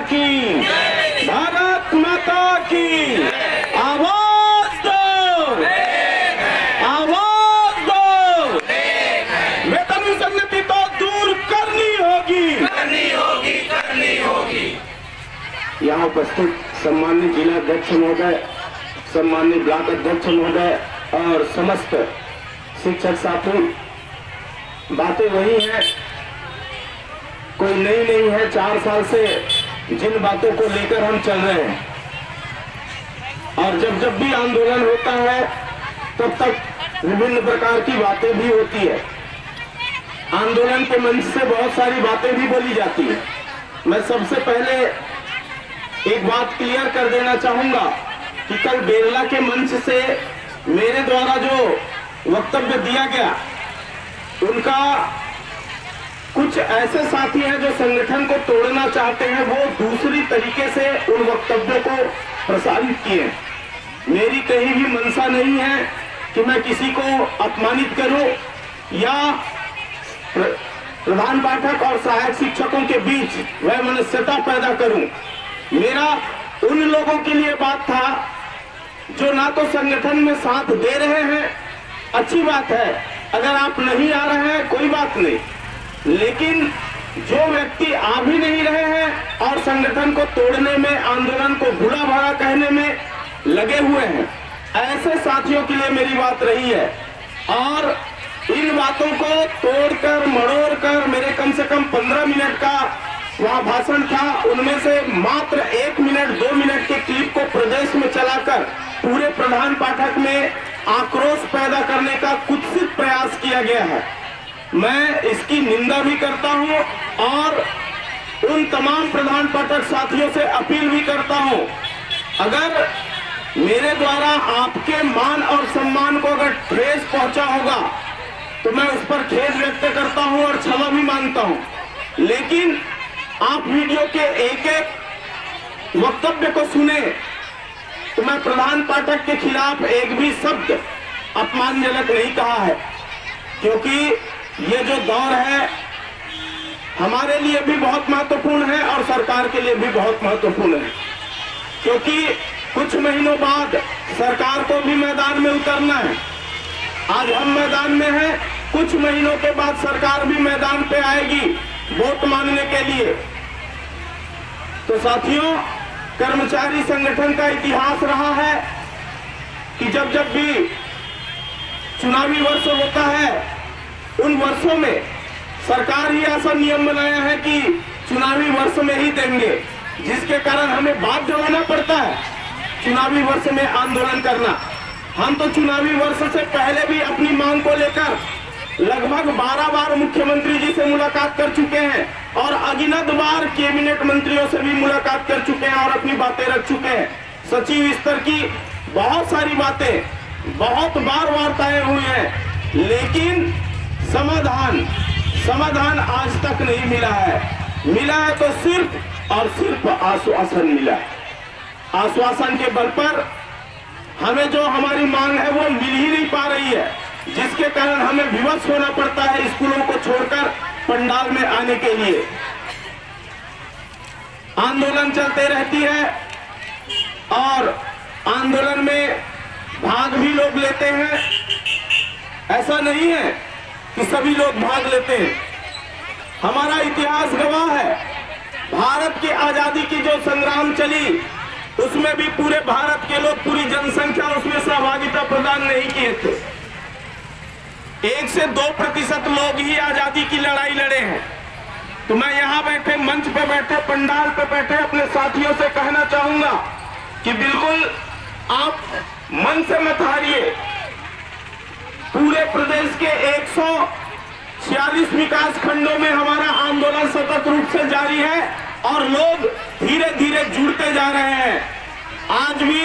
की, भारत माता की। आवाज दो, आवाज दो। वेतन विसंगति तो दूर करनी होगी, करनी होगी, करनी होगी। यहाँ उपस्थित सम्मानित जिला अध्यक्ष महोदय, सम्मानित ब्लॉक अध्यक्ष महोदय और समस्त शिक्षक साथी, बातें वही हैं, कोई नई नहीं है। 4 साल से जिन बातों को लेकर हम चल रहे हैं और जब जब भी आंदोलन होता है तब तक विभिन्न प्रकार की बातें भी होती है। आंदोलन के मंच से बहुत सारी बातें भी बोली जाती है। मैं सबसे पहले एक बात क्लियर कर देना चाहूंगा कि कल बेरला के मंच से मेरे द्वारा जो वक्तव्य दिया गया, उनका कुछ ऐसे साथी हैं जो संगठन को तोड़ना चाहते हैं, वो दूसरी तरीके से उन वक्तव्यों को प्रसारित किए। मेरी कहीं भी मंशा नहीं है कि मैं किसी को अपमानित करूं या प्रधान पाठक और सहायक शिक्षकों के बीच वह मनस्यता पैदा करूं। मेरा उन लोगों के लिए बात था जो ना तो संगठन में साथ दे रहे हैं, अच्छी बात है, अगर आप नहीं आ रहे हैं कोई बात नहीं, लेकिन जो व्यक्ति आ भी नहीं रहे हैं और संगठन को तोड़ने में, आंदोलन को बुरा भला कहने में लगे हुए हैं, ऐसे साथियों के लिए मेरी बात रही है। और इन बातों को तोड़कर मरोड़कर मेरे कम से कम 15 मिनट का वहां भाषण था, उनमें से मात्र 1 मिनट 2 मिनट के क्लिप को प्रदेश में चलाकर पूरे प्रधान पाठक में आक्रोश पैदा करने का कुत्सित प्रयास किया गया है। मैं इसकी निंदा भी करता हूं और उन तमाम प्रधान पाठक साथियों से अपील भी करता हूं, अगर मेरे द्वारा आपके मान और सम्मान को अगर ठेस पहुंचा होगा तो मैं उस पर खेद व्यक्त करता हूं और क्षमा भी मांगता हूं, लेकिन आप वीडियो के एक एक वक्तव्य को सुने तो मैं प्रधान पाठक के खिलाफ एक भी शब्द अपमानजनक नहीं कहा है, क्योंकि ये जो दौर है हमारे लिए भी बहुत महत्वपूर्ण है और सरकार के लिए भी बहुत महत्वपूर्ण है, क्योंकि कुछ महीनों बाद सरकार को भी मैदान में उतरना है। आज हम मैदान में हैं, कुछ महीनों के बाद सरकार भी मैदान पे आएगी वोट मांगने के लिए। तो साथियों, कर्मचारी संगठन का इतिहास रहा है कि जब जब भी चुनावी वर्ष होता है उन वर्षों में सरकार ही ऐसा नियम बनाया है कि चुनावी वर्ष में ही देंगे, जिसके कारण हमें बाध्य होना पड़ता है चुनावी वर्ष में आंदोलन करना। हम तो चुनावी वर्ष से पहले भी अपनी मांग को लेकर लगभग 12 बार मुख्यमंत्री जी से मुलाकात कर चुके हैं और अगिनत बार कैबिनेट मंत्रियों से भी मुलाकात कर चुके हैं और अपनी बातें रख चुके हैं। सचिव स्तर की बहुत सारी बातें, बहुत बार वार्ताएं हुई हैं, लेकिन समाधान आज तक नहीं मिला है। मिला है तो सिर्फ और सिर्फ आश्वासन मिला है। आश्वासन के बल पर हमें जो हमारी मांग है वो मिल ही नहीं पा रही है, जिसके कारण हमें विवश होना पड़ता है स्कूलों को छोड़कर पंडाल में आने के लिए। आंदोलन चलते रहती है और आंदोलन में भाग भी लोग लेते हैं। ऐसा नहीं है कि सभी लोग भाग लेते हैं। हमारा इतिहास गवाह है, भारत की आजादी की जो संग्राम चली उसमें भी पूरे भारत के लोग, पूरी जनसंख्या उसमें सहभागिता प्रदान नहीं किए थे। 1 से 2% लोग ही आजादी की लड़ाई लड़े हैं। तो मैं यहाँ बैठे, मंच पे बैठे, पंडाल पे बैठे अपने साथियों से कहना चाहूंगा कि बिल्कुल आप मन से मत हारिए। पूरे प्रदेश के 146 विकास खंडों में हमारा आंदोलन सतत रूप से जारी है और लोग धीरे धीरे जुड़ते जा रहे हैं। आज भी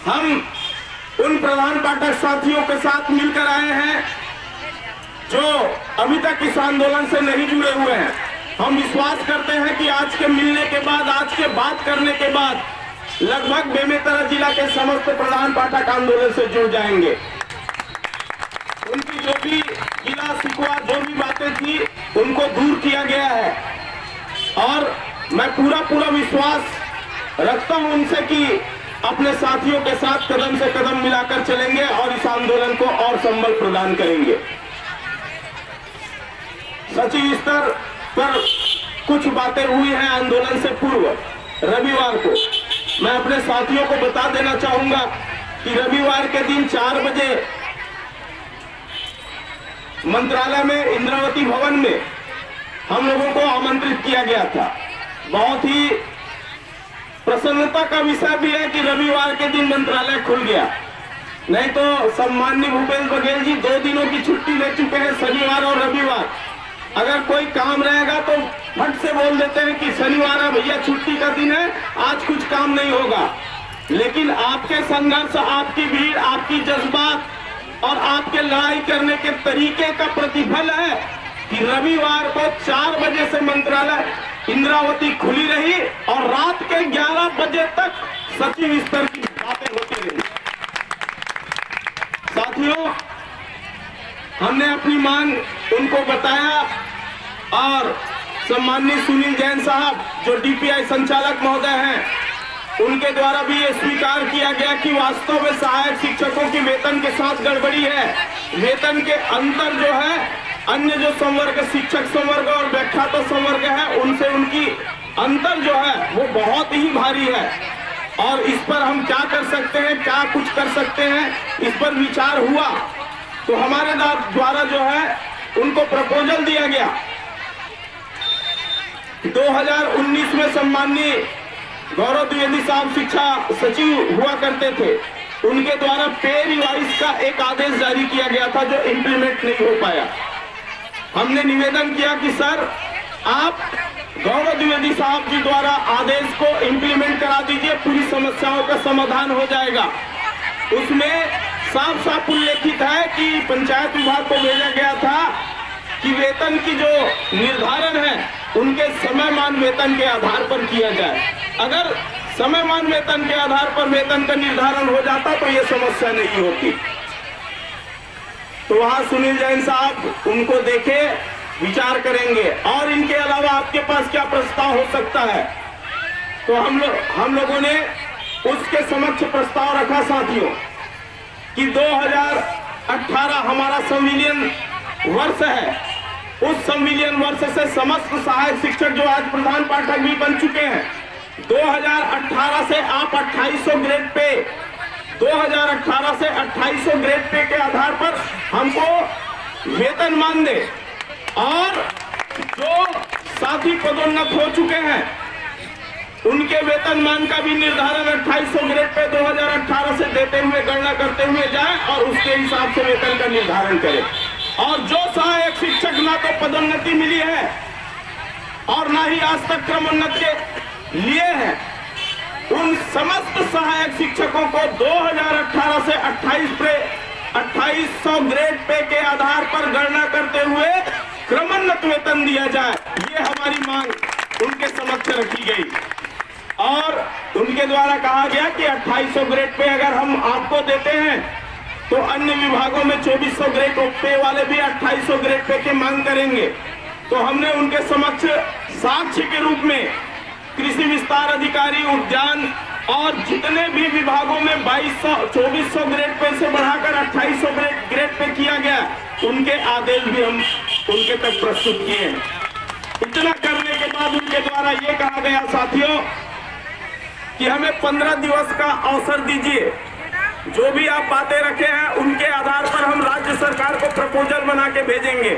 हम उन प्रधान पाठक साथियों के साथ मिलकर आए हैं जो अभी तक इस आंदोलन से नहीं जुड़े हुए हैं। हम विश्वास करते हैं कि आज के मिलने के बाद, आज के बात करने के बाद लगभग बेमेतरा जिला के समस्त प्रधान पाठक आंदोलन से जुड़ जाएंगे। उनकी जो भी गिला शिकवा, जो भी बातें थी, उनको दूर किया गया है और मैं पूरा विश्वास रखता हूं उनसे कि अपने साथियों के साथ कदम से कदम मिलाकर चलेंगे और इस आंदोलन को और संबल प्रदान करेंगे। सचिव स्तर पर कुछ बातें हुई हैं आंदोलन से पूर्व। रविवार को मैं अपने साथियों को बता देना चाहूंगा कि रविवार के दिन 4 बजे मंत्रालय में इंद्रावती भवन में हम लोगों को आमंत्रित किया गया था। बहुत ही प्रसन्नता का विषय भी है कि रविवार के दिन मंत्रालय खुल गया, नहीं तो सम्माननीय भूपेश बघेल जी 2 दिनों की छुट्टी ले चुके हैं, शनिवार और रविवार। अगर कोई काम रहेगा तो फट से बोल देते हैं कि शनिवार है भैया, छुट्टी का दिन है, आज कुछ काम नहीं होगा। लेकिन आपके संघर्ष, आपकी भीड़, आपकी जज्बात और आपके लड़ाई करने के तरीके का प्रतिफल है कि रविवार को 4 बजे से मंत्रालय इंद्रावती खुली रही और रात के 11 बजे तक सचिव स्तर की बातें होती रही। साथियों, हमने अपनी मांग उनको बताया और सम्माननीय सुनील जैन साहब जो डीपीआई संचालक महोदय हैं, उनके द्वारा भी ये स्वीकार किया गया कि वास्तव में सहायक शिक्षकों की वेतन के साथ गड़बड़ी है। वेतन के अंतर जो है अन्य जो संवर्ग, शिक्षक संवर्ग और व्याख्याता संवर्ग है, उनसे उनकी अंतर जो है वो बहुत ही भारी है। और इस पर हम क्या कर सकते हैं, क्या कुछ कर सकते हैं, इस पर विचार हुआ तो हमारे द्वारा जो है उनको प्रपोजल दिया गया। 2019 में सम्माननीय गौरव द्विवेदी साहब शिक्षा सचिव हुआ करते थे, उनके द्वारा पे रिवाइज का एक आदेश जारी किया गया था जो इम्प्लीमेंट नहीं हो पाया। हमने निवेदन किया कि सर आप गौरव द्विवेदी साहब जी द्वारा आदेश को इम्प्लीमेंट करा दीजिए, पूरी समस्याओं का समाधान हो जाएगा। उसमें साफ साफ उल्लेखित है कि पंचायत विभाग को भेजा गया था कि वेतन की जो निर्धारण है उनके समयमान वेतन के आधार पर किया जाए। अगर समयमान वेतन के आधार पर वेतन का निर्धारण हो जाता तो ये समस्या नहीं होती। तो वहां सुनील जैन साहब उनको देखे, विचार करेंगे। और इनके अलावा आपके पास क्या प्रस्ताव हो सकता है, तो हम लोगों ने उसके समक्ष प्रस्ताव रखा साथियों कि 2018 हमारा संविलियन वर्ष है, उस संविलियन वर्ष से समस्त सहायक शिक्षक जो आज प्रधान पाठक भी बन चुके हैं, 2018 से आप 2800 ग्रेड पे, 2018 से 2800 ग्रेड पे के आधार पर हमको वेतन मान दे। और जो साथी पदोन्नत हो चुके हैं उनके वेतन मान का भी निर्धारण 2800 ग्रेड पे 2018 से देते हुए, गणना करते हुए जाए और उसके हिसाब से वेतन का निर्धारण करें। और जो सहायक शिक्षक ना तो पदोन्नति मिली है और ना ही आज तक क्रमोन्नति के लिए है, उन समस्त सहायक शिक्षकों को 2018 से 2800 ग्रेड पे के आधार पर गणना करते हुए क्रमोन्नत वेतन दिया जाए। ये हमारी मांग उनके समक्ष रखी गई और उनके द्वारा कहा गया कि 2800 ग्रेड पे अगर हम आपको देते हैं तो अन्य विभागों में 2400 ग्रेड पे वाले भी 2800 ग्रेड पे के मांग करेंगे। तो हमने उनके समक्ष साक्ष्य के रूप में कृषि विस्तार अधिकारी, उद्यान और जितने भी विभागों में 2400 ग्रेड पे से बढ़ाकर 2800 ग्रेड पे किया गया, उनके आदेश भी हम उनके तक प्रस्तुत किए हैं। इतना करने के बाद उनके द्वारा ये कहा गया साथियों कि हमें 15 दिवस का अवसर दीजिए, जो भी आप बातें रखे हैं उनके आधार पर हम राज्य सरकार को प्रपोजल बना के भेजेंगे।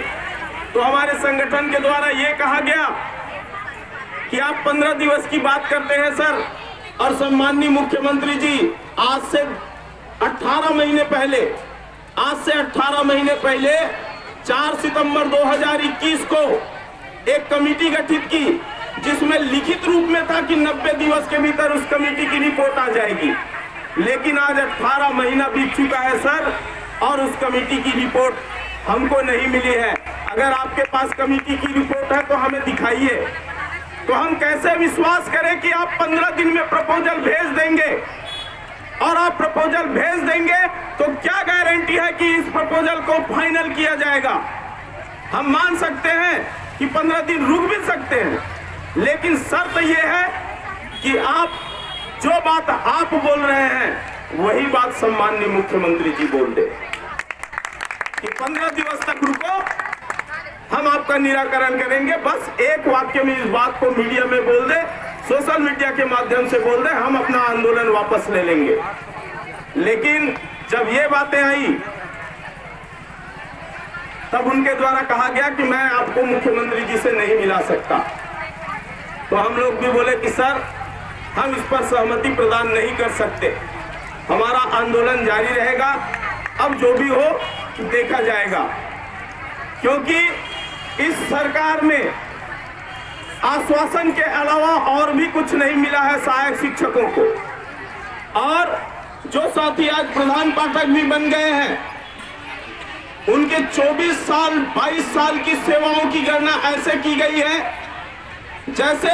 तो हमारे संगठन के द्वारा ये कहा गया कि आप 15 दिवस की बात करते हैं सर, और सम्माननीय मुख्यमंत्री जी आज से 18 महीने पहले 4 सितंबर 2021 को एक कमेटी गठित की जिसमें लिखित रूप में था कि 90 दिवस के भीतर उस कमेटी की रिपोर्ट आ जाएगी। लेकिन आज 18 महीना बीत चुका है सर और उस कमेटी की रिपोर्ट हमको नहीं मिली है। अगर आपके पास कमेटी की रिपोर्ट है तो हमें दिखाइए। तो हम कैसे विश्वास करें कि आप 15 दिन में प्रपोजल भेज देंगे, और आप प्रपोजल भेज देंगे तो क्या गारंटी है कि इस प्रपोजल को फाइनल किया जाएगा। हम मान सकते हैं कि 15 दिन रुक भी सकते हैं, लेकिन शर्त यह है कि आप जो बात आप बोल रहे हैं वही बात सम्माननीय मुख्यमंत्री जी बोल दे कि 15 दिवस तक रुको, हम आपका निराकरण करेंगे। बस एक वाक्य में इस बात को मीडिया में बोल दे, सोशल मीडिया के माध्यम से बोल दे, हम अपना आंदोलन वापस ले लेंगे। लेकिन जब ये बातें आई तब उनके द्वारा कहा गया कि मैं आपको मुख्यमंत्री जी से नहीं मिला सकता। तो हम लोग भी बोले कि सर, हम इस पर सहमति प्रदान नहीं कर सकते, हमारा आंदोलन जारी रहेगा, अब जो भी हो देखा जाएगा। क्योंकि इस सरकार में आश्वासन के अलावा और भी कुछ नहीं मिला है सहायक शिक्षकों को। और जो साथी आज प्रधान पाठक भी बन गए हैं, उनके 24 साल 22 साल की सेवाओं की गणना ऐसे की गई है जैसे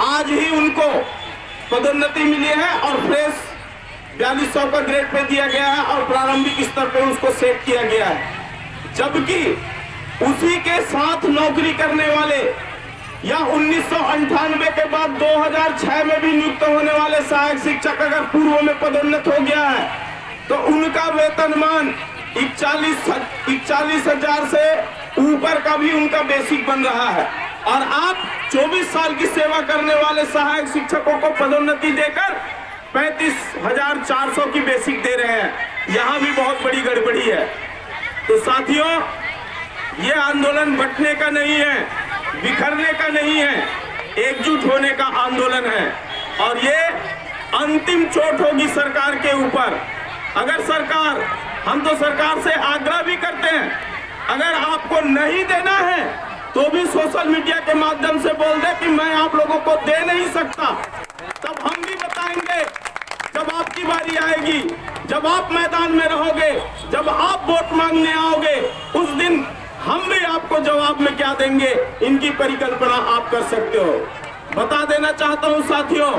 आज ही उनको पदोन्नति मिली है और फ्रेश 4200 का ग्रेड पे दिया गया है और प्रारंभिक स्तर पे उसको सेट किया गया है। जबकि उसी के साथ नौकरी करने वाले या 1998 के बाद 2006 में भी नियुक्त होने वाले सहायक शिक्षक अगर पूर्व में पदोन्नत हो गया है तो उनका वेतनमान 41,000 से ऊपर का भी उनका बेसिक बन रहा है। और आप 24 साल की सेवा करने वाले सहायक शिक्षकों को पदोन्नति देकर 35,400 की बेसिक दे रहे हैं। यहाँ भी बहुत बड़ी गड़बड़ी है। तो साथियों, ये आंदोलन बंटने का नहीं है, बिखरने का नहीं है, एकजुट होने का आंदोलन है। और ये अंतिम चोट होगी सरकार के ऊपर। अगर सरकार, हम तो सरकार से आग्रह भी करते हैं, अगर आपको नहीं देना है तो भी सोशल मीडिया के माध्यम से बोल दे कि मैं आप लोगों को दे नहीं सकता। तब हम भी बताएंगे, जब आपकी बारी आएगी, जब आप मैदान में रहोगे, जब आप वोट मांगने आओगे, उस दिन हम भी आपको जवाब में क्या देंगे, इनकी परिकल्पना आप कर सकते हो। बता देना चाहता हूं साथियों,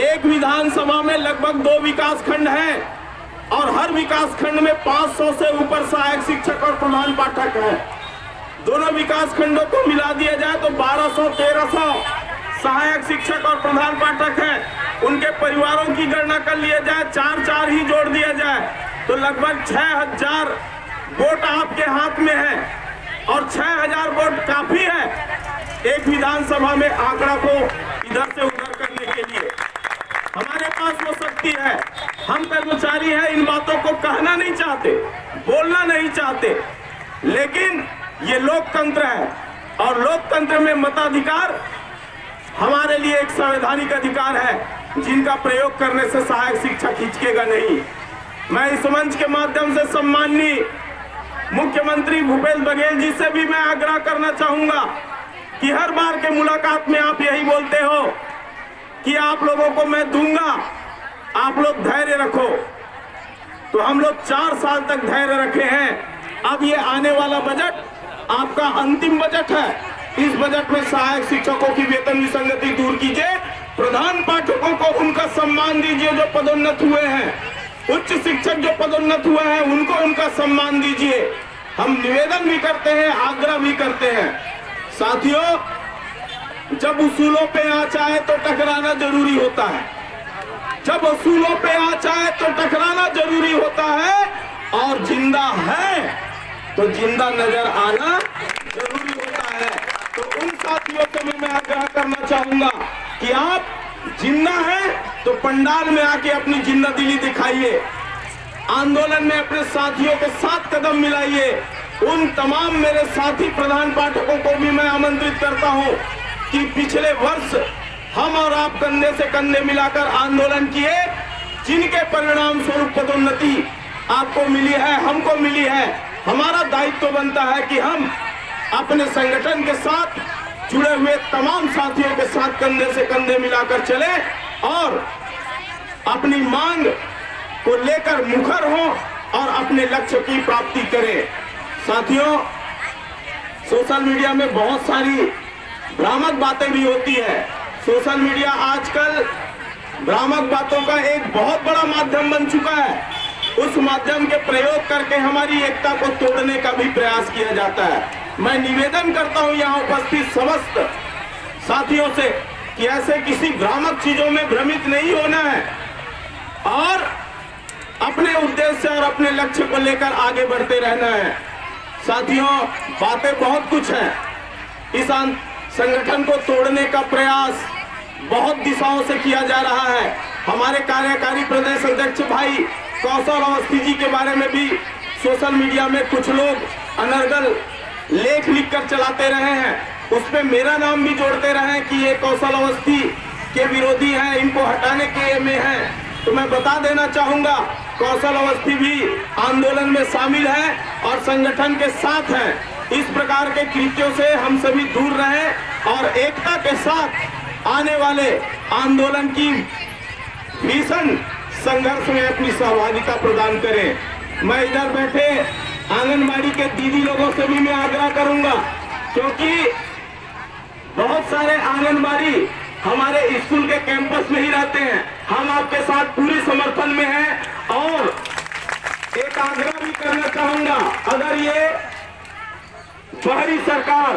एक विधानसभा में लगभग 2 विकास खंड हैं और हर विकास खंड में 500 से ऊपर सहायक शिक्षक और प्रधान पाठक हैं। दोनों विकास खंडों को मिला दिया जाए तो 1200-1300 सहायक शिक्षक और प्रधान पाठक हैं। उनके परिवारों की गणना कर लिया जाए, 4-4 ही जोड़ दिया जाए तो लगभग 6000 वोट आपके हाथ में है। और 6000 वोट काफी है एक विधानसभा में आंकड़ा को इधर से उधर करने के लिए। हमारे पास वो शक्ति है। हम कर्मचारी हैं, इन बातों को कहना नहीं चाहते, बोलना नहीं चाहते, लेकिन ये लोकतंत्र है और लोकतंत्र में मताधिकार हमारे लिए एक संवैधानिक अधिकार है जिनका प्रयोग करने से सहायक शिक्षक हिचकेगा नहीं। मैं इस मंच के माध्यम से सम्माननीय मुख्यमंत्री भूपेश बघेल जी से भी मैं आग्रह करना चाहूंगा कि हर बार के मुलाकात में आप यही बोलते हो कि आप लोगों को मैं दूंगा, आप लोग धैर्य रखो। तो हम लोग 4 साल तक धैर्य रखे हैं। अब ये आने वाला बजट आपका अंतिम बजट है। इस बजट में सहायक शिक्षकों की वेतन विसंगति दूर कीजिए, प्रधान पाठकों को उनका सम्मान दीजिए जो पदोन्नत हुए हैं, उच्च शिक्षक जो पदोन्नत हुए हैं उनको उनका सम्मान दीजिए। हम निवेदन भी करते हैं, आग्रह भी करते हैं। साथियों, जब उसूलों पे आँच आए तो टकराना जरूरी होता है, जब उसूलों पे आँच आए तो टकराना जरूरी होता है, और जिंदा है तो जिंदा नजर आना जरूरी होता है। तो उन साथियों से भी मैं आग्रह करना चाहूंगा कि आप जिंदा हैं तो पंडाल में आके अपनी जिंदा दिली दिखाइए, आंदोलन में अपने साथियों के साथ कदम मिलाइए। उन तमाम मेरे साथी प्रधान पाठकों को भी मैं आमंत्रित करता हूं कि पिछले वर्ष हम और आप कंधे से कंधे मिलाकर आंदोलन किए, जिनके परिणाम स्वरूप पदोन्नति आपको मिली है, हमको मिली है। हमारा दायित्व बनता है कि हम अपने संगठन के साथ जुड़े हुए तमाम साथियों के साथ कंधे से कंधे मिलाकर चले और अपनी मांग को लेकर मुखर हों और अपने लक्ष्य की प्राप्ति करें। साथियों, सोशल मीडिया में बहुत सारी भ्रामक बातें भी होती है। सोशल मीडिया आजकल भ्रामक बातों का एक बहुत बड़ा माध्यम बन चुका है। उस माध्यम के प्रयोग करके हमारी एकता को तोड़ने का भी प्रयास किया जाता है। मैं निवेदन करता हूं यहाँ उपस्थित समस्त साथियों से कि ऐसे किसी भ्रामक चीजों में भ्रमित नहीं होना है और अपने उद्देश्य और अपने लक्ष्य को लेकर आगे बढ़ते रहना है। साथियों, बातें बहुत कुछ हैं। इस संगठन को तोड़ने का प्रयास बहुत दिशाओं से किया जा रहा है। हमारे कार्यकारी प्रदेश अध्यक्ष भाई कौशल अवस्थी जी के बारे में भी सोशल मीडिया में कुछ लोग अनर्गल लेख लिखकर चलाते रहे हैं। उस पे मेरा नाम भी जोड़ते रहे कि ये कौशल अवस्थी के विरोधी हैं, इनको हटाने के में हैं। तो मैं बता देना चाहूंगा, कौशल अवस्थी भी आंदोलन में शामिल है और संगठन के साथ हैं। इस प्रकार के कृत्यों से हम सभी दूर रहें और एकता के साथ आने वाले आंदोलन की भीषण संघर्ष में अपनी सहभागिता प्रदान करें। मैं इधर बैठे आंगनबाड़ी के दीदी लोगों से भी मैं आग्रह करूंगा, क्योंकि बहुत सारे आंगनबाड़ी हमारे स्कूल के कैंपस में ही रहते हैं। हम आपके साथ पूरी समर्थन में हैं और एक आग्रह भी करना चाहूंगा, अगर ये बाहरी सरकार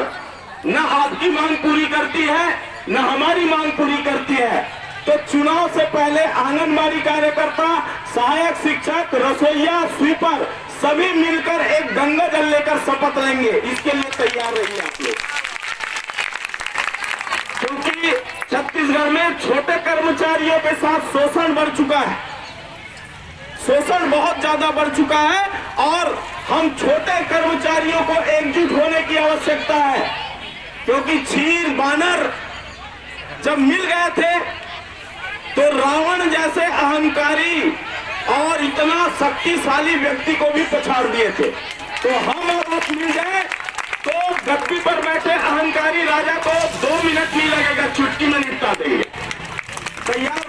न आपकी मांग पूरी करती है न हमारी मांग पूरी करती है, तो चुनाव से पहले आंगनबाड़ी कार्यकर्ता, सहायक शिक्षक, रसोइया, स्वीपर सभी मिलकर एक गंगा जल लेकर शपथ लेंगे। इसके लिए तैयार रहिए आप लोग, क्योंकि छत्तीसगढ़ में छोटे कर्मचारियों के साथ शोषण बढ़ चुका है। शोषण बहुत ज्यादा बढ़ चुका है और हम छोटे कर्मचारियों को एकजुट होने की आवश्यकता है, क्योंकि चीर बानर जब मिल गए थे तो रावण जैसे अहंकारी और इतना शक्तिशाली व्यक्ति को भी पछाड़ दिए थे। तो हम और आप मिल जाए तो गद्दी पर बैठे अहंकारी राजा को 2 मिनट नहीं लगेगा, चुटकी में निपटा देंगे। तैयार